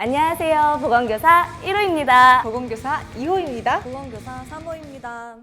안녕하세요. 보건교사 1호입니다. 보건교사 2호입니다. 보건교사 3호입니다.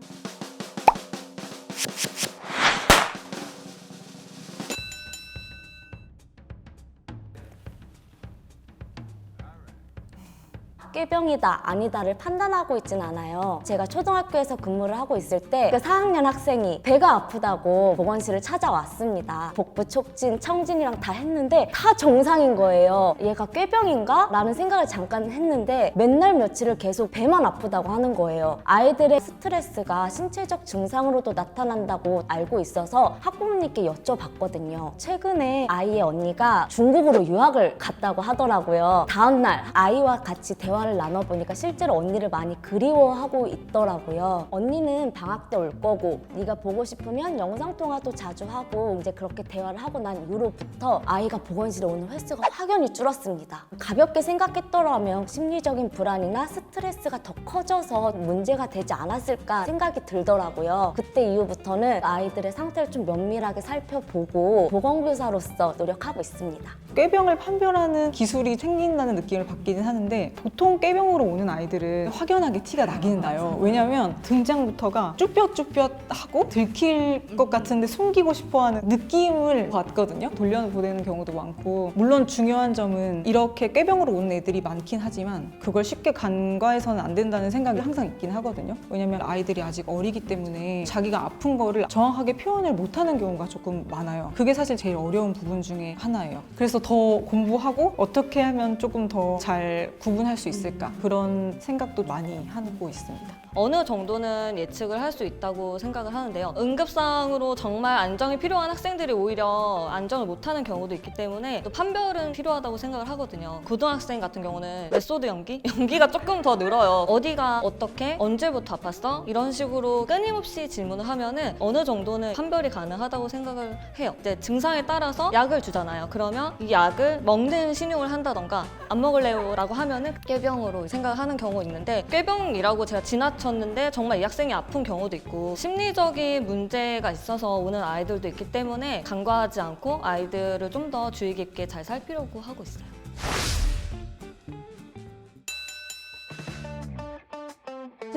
꾀병이다 아니다를 판단하고 있진 않아요. 제가 초등학교에서 근무를 하고 있을 때 그 4학년 학생이 배가 아프다고 보건실을 찾아왔습니다. 복부, 촉진, 청진이랑 다 했는데 다 정상인 거예요. 얘가 꾀병인가? 라는 생각을 잠깐 했는데 맨날 며칠을 계속 배만 아프다고 하는 거예요. 아이들의 스트레스가 신체적 증상으로도 나타난다고 알고 있어서 학부모님께 여쭤봤거든요. 최근에 아이의 언니가 중국으로 유학을 갔다고 하더라고요. 다음날 아이와 같이 대화를 나눠보니까 실제로 언니를 많이 그리워하고 있더라고요. 언니는 방학 때 올 거고 네가 보고 싶으면 영상통화도 자주 하고 이제 그렇게 대화를 하고 난 이후로부터 아이가 보건실에 오는 횟수가 확연히 줄었습니다. 가볍게 생각했더라면 심리적인 불안이나 스트레스가 더 커져서 문제가 되지 않았을까 생각이 들더라고요. 그때 이후부터는 아이들의 상태를 좀 면밀하게 살펴보고 보건교사로서 노력하고 있습니다. 꾀병을 판별하는 기술이 생긴다는 느낌을 받기는 하는데 보통 꾀병으로 오는 아이들은 확연하게 티가 나기는 나요. 왜냐면 등장부터가 쭈뼛쭈뼛하고 들킬 것 같은데 숨기고 싶어하는 느낌을 받거든요. 돌려보내는 경우도 많고, 물론 중요한 점은 이렇게 꾀병으로 오는 애들이 많긴 하지만 그걸 쉽게 간과해서는 안 된다는 생각이 항상 있긴 하거든요. 왜냐면 아이들이 아직 어리기 때문에 자기가 아픈 거를 정확하게 표현을 못하는 경우가 조금 많아요. 그게 사실 제일 어려운 부분 중에 하나예요. 그래서 더 공부하고 어떻게 하면 조금 더 잘 구분할 수 있을까, 그런 생각도 많이 하고 있습니다. 어느 정도는 예측을 할 수 있다고 생각을 하는데요. 응급상으로 정말 안정이 필요한 학생들이 오히려 안정을 못하는 경우도 있기 때문에 또 판별은 필요하다고 생각을 하거든요. 고등학생 같은 경우는 메소드 연기? 연기가 조금 더 늘어요. 어디가 어떻게 언제부터 아팠어? 이런 식으로 끊임없이 질문을 하면은 어느 정도는 판별이 가능하다고 생각을 해요. 이제 증상에 따라서 약을 주잖아요. 그러면 이 약을 먹는 신용을 한다던가 안 먹을래요 라고 하면은 꾀병으로 생각을 하는 경우가 있는데, 꾀병이라고 제가 지나쳤는데 정말 이 학생이 아픈 경우도 있고 심리적인 문제가 있어서 오는 아이들도 있기 때문에 간과하지 않고 아이들을 좀 더 주의 깊게 잘 살피려고 하고 있어요.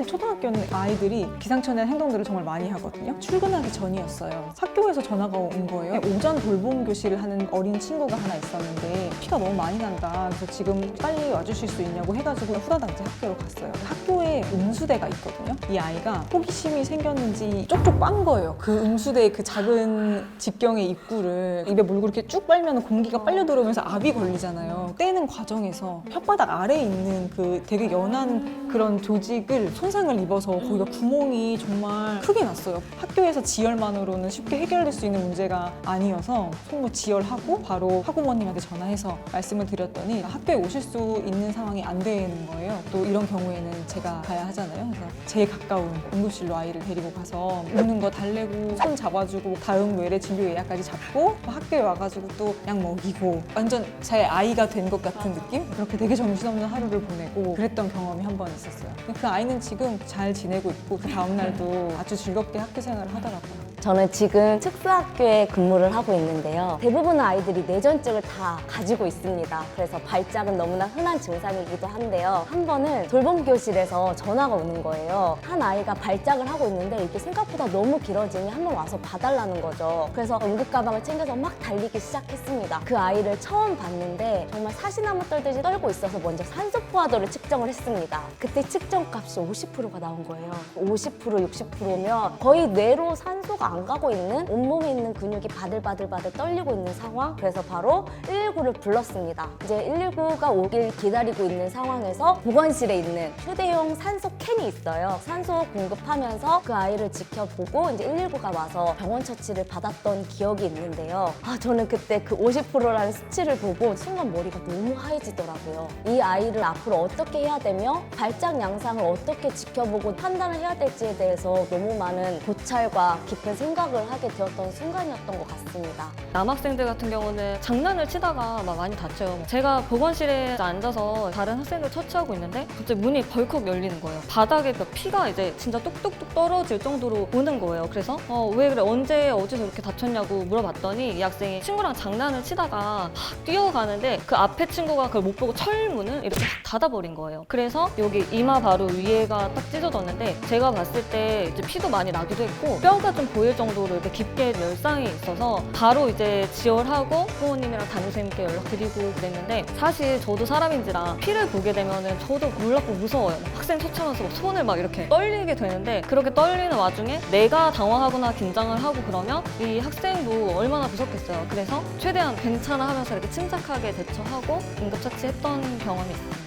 초등학교는 아이들이 기상천외한 행동들을 정말 많이 하거든요. 출근하기 전이었어요. 학교에서 전화가 온 거예요. 오전 돌봄 교실을 하는 어린 친구가 하나 있었는데 피가 너무 많이 난다. 그래서 지금 빨리 와주실 수 있냐고 해가지고 후다닥 이제 학교로 갔어요. 학교에 음수대가 있거든요. 이 아이가 호기심이 생겼는지 쪽쪽 빤 거예요. 그 음수대의 그 작은 직경의 입구를 입에 물고 이렇게 쭉 빨면 공기가 빨려 들어오면서 압이 걸리잖아요. 떼는 과정에서 혓바닥 아래에 있는 그 되게 연한 그런 조직을 손상을 입어서 거기가 구멍이 정말 크게 났어요. 학교에서 지혈만으로는 쉽게 해결될 수 있는 문제가 아니어서 손목 지혈하고 바로 학부모님한테 전화해서 말씀을 드렸더니 학교에 오실 수 있는 상황이 안 되는 거예요. 또 이런 경우에는 제가 가야 하잖아요. 그래서 제일 가까운 응급실로 아이를 데리고 가서 우는 거 달래고 손 잡아주고 다음 외래 진료 예약까지 잡고 학교에 와가지고 또 약 먹이고 완전 제 아이가 된 것 같은 느낌? 그렇게 되게 정신없는 하루를 보내고 그랬던 경험이 한 번 있었어요. 그 아이는 지금 잘 지내고 있고 그 다음날도 아주 즐겁게 학교 생활을 하더라고요. 저는 지금 특수학교에 근무를 하고 있는데요. 대부분의 아이들이 뇌전증을 다 가지고 있습니다. 그래서 발작은 너무나 흔한 증상이기도 한데요. 한 번은 돌봄교실에서 전화가 오는 거예요. 한 아이가 발작을 하고 있는데 이게 생각보다 너무 길어지니 한번 와서 봐달라는 거죠. 그래서 응급가방을 챙겨서 막 달리기 시작했습니다. 그 아이를 처음 봤는데 정말 사시나무 떨듯이 떨고 있어서 먼저 산소 포화도를 측정을 했습니다. 그때 측정값이 50%가 나온 거예요. 50%, 60%면 거의 뇌로 산소가 안 가고 있는, 온몸에 있는 근육이 바들바들바들 떨리고 있는 상황. 그래서 바로 119를 불렀습니다. 이제 119가 오길 기다리고 있는 상황에서 보건실에 있는 휴대용 산소 캔이 있어요. 산소 공급하면서 그 아이를 지켜보고 이제 119가 와서 병원 처치를 받았던 기억이 있는데요. 저는 그때 그 50%라는 수치를 보고 순간 머리가 너무 하얘지더라고요. 이 아이를 앞으로 어떻게 해야 되며 발작 양상을 어떻게 지켜보고 판단을 해야 될지에 대해서 너무 많은 고찰과 깊은 생각을 하게 되었던 순간이었던 것 같습니다. 남학생들 같은 경우는 장난을 치다가 막 많이 다쳐요. 제가 보건실에 앉아서 다른 학생들 처치하고 있는데 갑자기 문이 벌컥 열리는 거예요. 바닥에 막 피가 이제 진짜 뚝뚝뚝 떨어질 정도로 오는 거예요. 그래서 왜 그래? 언제 어디서 이렇게 다쳤냐고 물어봤더니 이 학생이 친구랑 장난을 치다가 막 뛰어가는데 그 앞에 친구가 그걸 못 보고 철문을 이렇게 확 닫아버린 거예요. 그래서 여기 이마 바로 위에가 딱 찢어졌는데 제가 봤을 때 이제 피도 많이 나기도 했고 뼈가 좀 보일 정도로 이렇게 깊게 열상이 있어서 바로 이제 지원하고 부모님이랑 담임선생님께 연락드리고 그랬는데 사실 저도 사람인지라 피를 보게 되면은 저도 놀랍고 무서워요. 학생 처치하면서 막 손을 막 이렇게 떨리게 되는데 그렇게 떨리는 와중에 내가 당황하거나 긴장을 하고 그러면 이 학생도 얼마나 무섭겠어요. 그래서 최대한 괜찮아 하면서 이렇게 침착하게 대처하고 응급처치했던 경험이 있어요.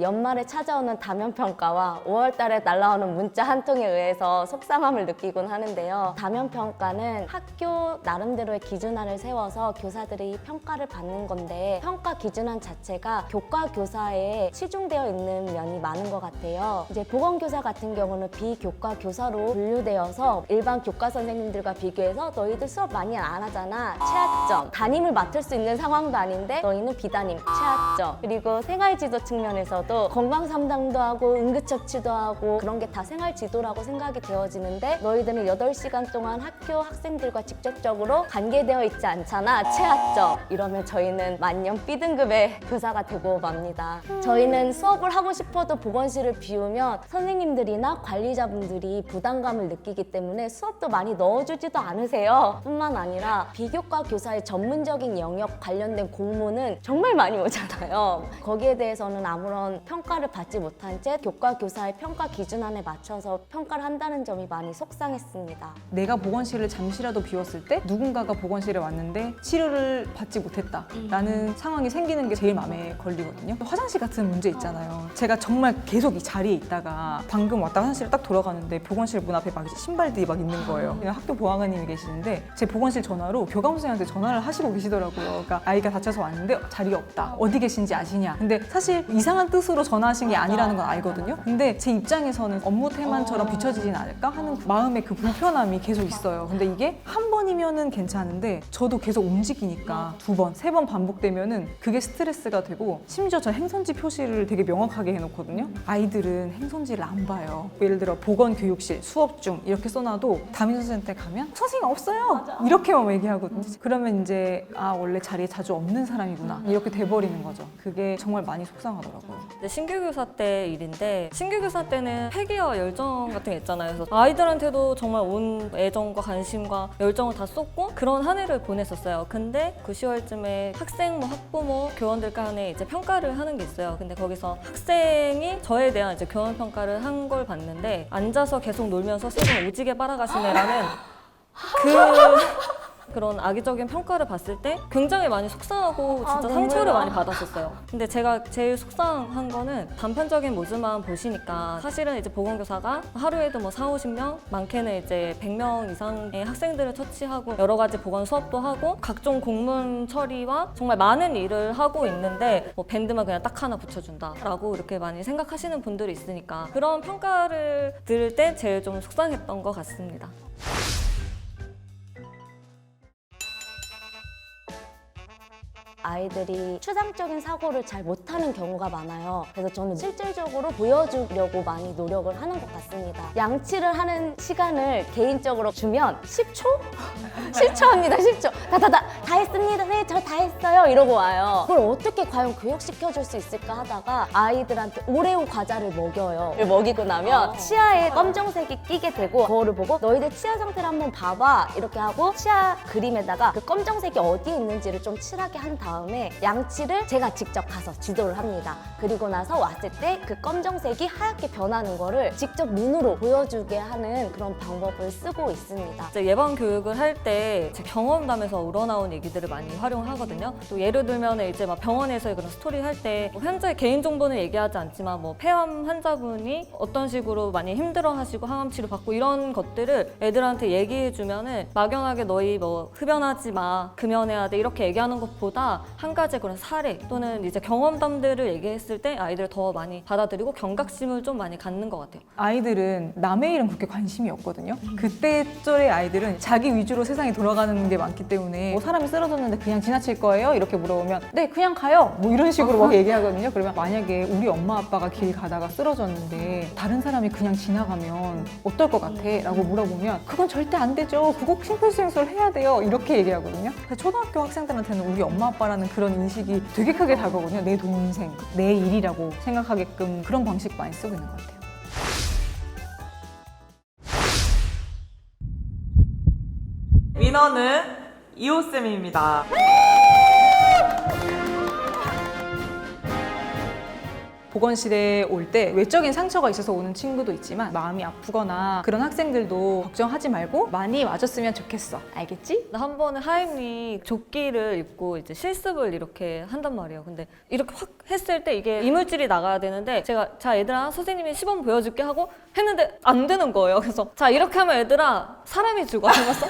연말에 찾아오는 다면평가와 5월달에 날라오는 문자 한 통에 의해서 속상함을 느끼곤 하는데요. 다면평가는 학교 나름대로의 기준안을 세워서 교사들이 평가를 받는 건데 평가 기준안 자체가 교과 교사에 치중되어 있는 면이 많은 것 같아요. 이제 보건교사 같은 경우는 비교과 교사로 분류되어서 일반 교과 선생님들과 비교해서 너희들 수업 많이 안 하잖아. 최하점. 담임을 맡을 수 있는 상황도 아닌데 너희는 비담임. 최하점. 그리고 생활지도 측면에서 건강 상담도 하고 응급처치도 하고 그런 게 다 생활지도라고 생각이 되어지는데 너희들은 8시간 동안 학교 학생들과 직접적으로 관계되어 있지 않잖아. 최하점. 이러면 저희는 만년 B등급의 교사가 되고 맙니다. 저희는 수업을 하고 싶어도 보건실을 비우면 선생님들이나 관리자분들이 부담감을 느끼기 때문에 수업도 많이 넣어주지도 않으세요. 뿐만 아니라 비교과 교사의 전문적인 영역 관련된 공문은 정말 많이 오잖아요. 거기에 대해서는 아무런 평가를 받지 못한 채 교과 교사의 평가 기준안에 맞춰서 평가를 한다는 점이 많이 속상했습니다. 내가 보건실을 잠시라도 비웠을 때 누군가가 보건실에 왔는데 치료를 받지 못했다라는 상황이 생기는 게 제일 마음에 걸리거든요. 화장실 같은 문제 있잖아요. 제가 정말 계속 이 자리에 있다가 방금 왔다 화장실을 딱 돌아가는데 보건실 문 앞에 막 신발들이 막 있는 거예요. 그냥 학교 보안관님이 계시는데 제 보건실 전화로 교감선생님한테 전화를 하시고 계시더라고요. 그러니까 아이가 다쳐서 왔는데 자리가 없다. 어디 계신지 아시냐. 근데 사실 이상한 뜻으로 전화하신 게 아니라는 건 알거든요. 근데 제 입장에서는 업무 태만처럼 비춰지진 않을까 하는 마음의 그 불편함이 계속 있어요. 근데 이게 한 번이면은 괜찮은데 저도 계속 움직이니까 2번, 3번 반복되면은 그게 스트레스가 되고 심지어 저 행선지 표시를 되게 명확하게 해놓거든요. 아이들은 행선지를 안 봐요. 예를 들어 보건교육실, 수업 중 이렇게 써놔도 담임선생님한테 가면 선생님 없어요! 이렇게만 얘기하거든요. 그러면 이제 원래 자리에 자주 없는 사람이구나 이렇게 돼버리는 거죠. 그게 정말 많이 속상하더라고요. 근데 신규교사 때 일인데 신규교사 때는 패기와 열정 같은 게 있잖아요. 그래서 아이들한테도 정말 온 애정과 관심과 열정을 다 쏟고 그런 한 해를 보냈었어요. 근데 그 10월쯤에 학생, 학부모, 교원들 간에 이제 평가를 하는 게 있어요. 근데 거기서 학생이 저에 대한 이제 교원 평가를 한 걸 봤는데 앉아서 계속 놀면서 세금 오지게 빨아가시네라는 그런 악의적인 평가를 봤을 때 굉장히 많이 속상하고 진짜 상처를 많이 받았었어요. 근데 제가 제일 속상한 거는 단편적인 모습만 보시니까 사실은 이제 보건교사가 하루에도 뭐 4, 50명, 많게는 이제 100명 이상의 학생들을 처치하고 여러 가지 보건 수업도 하고 각종 공문 처리와 정말 많은 일을 하고 있는데 뭐 밴드만 그냥 딱 하나 붙여준다라고 이렇게 많이 생각하시는 분들이 있으니까 그런 평가를 들을 때 제일 좀 속상했던 것 같습니다. 아이들이 추상적인 사고를 잘 못하는 경우가 많아요. 그래서 저는 실질적으로 보여주려고 많이 노력을 하는 것 같습니다. 양치를 하는 시간을 개인적으로 주면 10초? 10초입니다, 10초. 다 했습니다. 네, 저 다 했어요. 이러고 와요. 그걸 어떻게 과연 교육시켜줄 수 있을까 하다가 아이들한테 오레오 과자를 먹여요. 먹이고 나면 치아에 검정색이 끼게 되고 그거를 보고 너희들 치아 상태를 한번 봐봐. 이렇게 하고 치아 그림에다가 그 검정색이 어디에 있는지를 좀 칠하게 한 다음에 양치를 제가 직접 가서 지도를 합니다. 그리고 나서 왔을 때 그 검정색이 하얗게 변하는 거를 직접 눈으로 보여주게 하는 그런 방법을 쓰고 있습니다. 이제 예방 교육을 할 때 제 경험담에서 우러나온 얘기 얘기들을 많이 활용하거든요. 또 예를 들면 이제 막 병원에서의 그런 스토리 할 때 환자의 개인 정보는 얘기하지 않지만 뭐 폐암 환자분이 어떤 식으로 많이 힘들어하시고 항암 치료 받고 이런 것들을 애들한테 얘기해주면은 막연하게 너희 뭐 흡연하지 마, 금연해야 돼 이렇게 얘기하는 것보다 한 가지 그런 사례 또는 이제 경험담들을 얘기했을 때 아이들 더 많이 받아들이고 경각심을 좀 많이 갖는 것 같아요. 아이들은 남의 일은 그렇게 관심이 없거든요. 그때 쩔의 아이들은 자기 위주로 세상이 돌아가는 게 많기 때문에 뭐 사람이 쓰러졌는데 그냥 지나칠 거예요? 이렇게 물어보면 네 그냥 가요 뭐 이런 식으로 막 얘기하거든요. 그러면 만약에 우리 엄마 아빠가 길 가다가 쓰러졌는데 다른 사람이 그냥 지나가면 어떨 것 같아? 라고 물어보면 그건 절대 안 되죠. 그거 심폐소생술 해야 돼요. 이렇게 얘기하거든요. 그래서 초등학교 학생들한테는 우리 엄마 아빠라는 그런 인식이 되게 크게 다가오거든요. 내 동생, 내 일이라고 생각하게끔 그런 방식 많이 쓰고 있는 것 같아요. 위너는 이호쌤입니다. 보건실에 올 때 외적인 상처가 있어서 오는 친구도 있지만 마음이 아프거나 그런 학생들도 걱정하지 말고 많이 맞았으면 좋겠어. 알겠지? 한 번은 하임이 조끼를 입고 이제 실습을 이렇게 한단 말이에요. 근데 이렇게 확 했을 때 이게 이물질이 나가야 되는데 제가 자 얘들아 선생님이 시범 보여줄게 하고 했는데 안 되는 거예요. 그래서 자 이렇게 하면 얘들아 사람이 죽어. 그래서